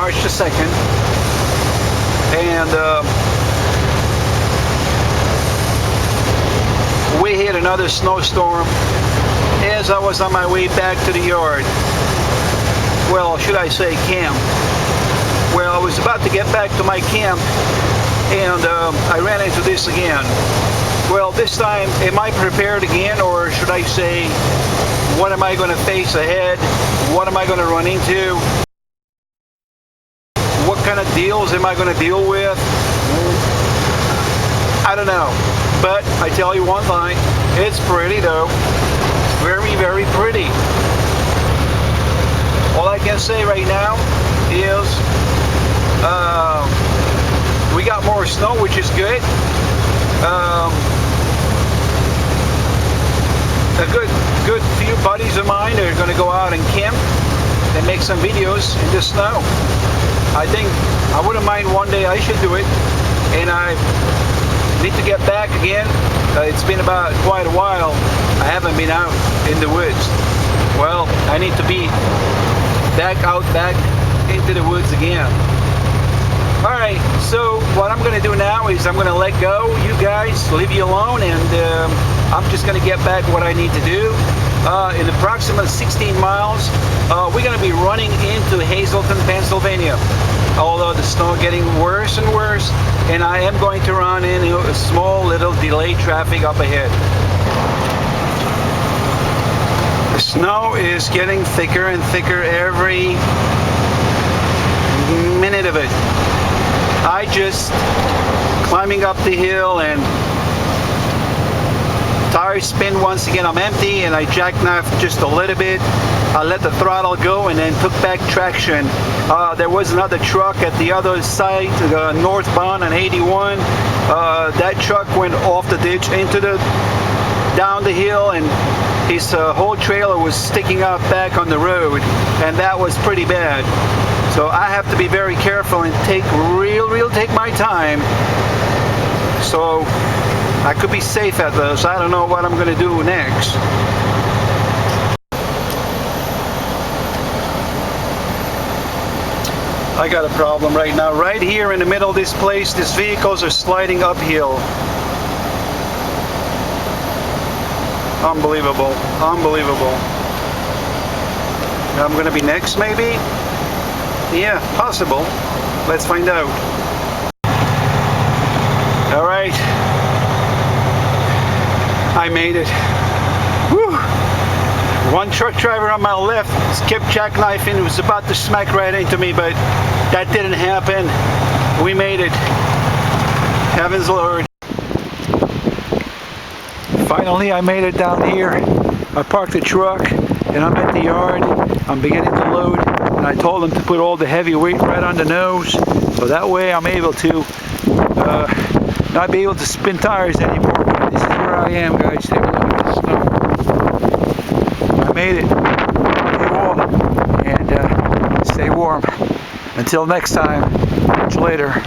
March the 2nd, and we hit another snowstorm as I was on my way back to the yard. Well, should I say camp? Well, I was about to get back to my camp, and I ran into this again. Well, this time, am I prepared again, or should I say, what am I going to face ahead? What am I going to run into? What kind of deals am I going to deal with? I don't know. But I tell you one thing, it's pretty though. It's very, very pretty. All I can say right now is we got more snow, which is good. A good few buddies of mine are going to go out and camp and make some videos in the snow. I think I wouldn't mind one day. I should do it, and I need to get back again. It's been about quite a while. I haven't been out in the woods. Well, I need to be back into the woods again. Alright, so what I'm going to do now is I'm going to let go, you guys, leave you alone, and I'm just going to get back what I need to do. In approximately 16 miles, we're going to be running into Hazleton, Pennsylvania. Although the snow getting worse and worse, and I am going to run into a small little delayed traffic up ahead. The snow is getting thicker and thicker every minute of it. I just climbing up the hill, and tires spin once again. I'm empty, and I jackknifed just a little bit. I let the throttle go and then took back traction. There was another truck at the other side, northbound on 81. That truck went off the ditch into down the hill, and his whole trailer was sticking out back on the road, and that was pretty bad. So I have to be very careful and take my time, so I could be safe at those. I don't know what I'm going to do next. I got a problem right now. Right here in the middle of this place, these vehicles are sliding uphill. Unbelievable. Unbelievable. I'm going to be next, maybe? Yeah, possible. Let's find out. Alright. I made it. Whew. One truck driver on my left kept jackknifing. He was about to smack right into me, but that didn't happen. We made it. Heavens Lord. Finally, I made it down here. I parked the truck, and I'm at the yard. I'm beginning to load, and I told them to put all the heavy weight right on the nose, so that way I'm able to not be able to spin tires anymore. This is where I am, guys. Take a look at this snow. I made it. Stay warm, and stay warm. Until next time. Catch you later.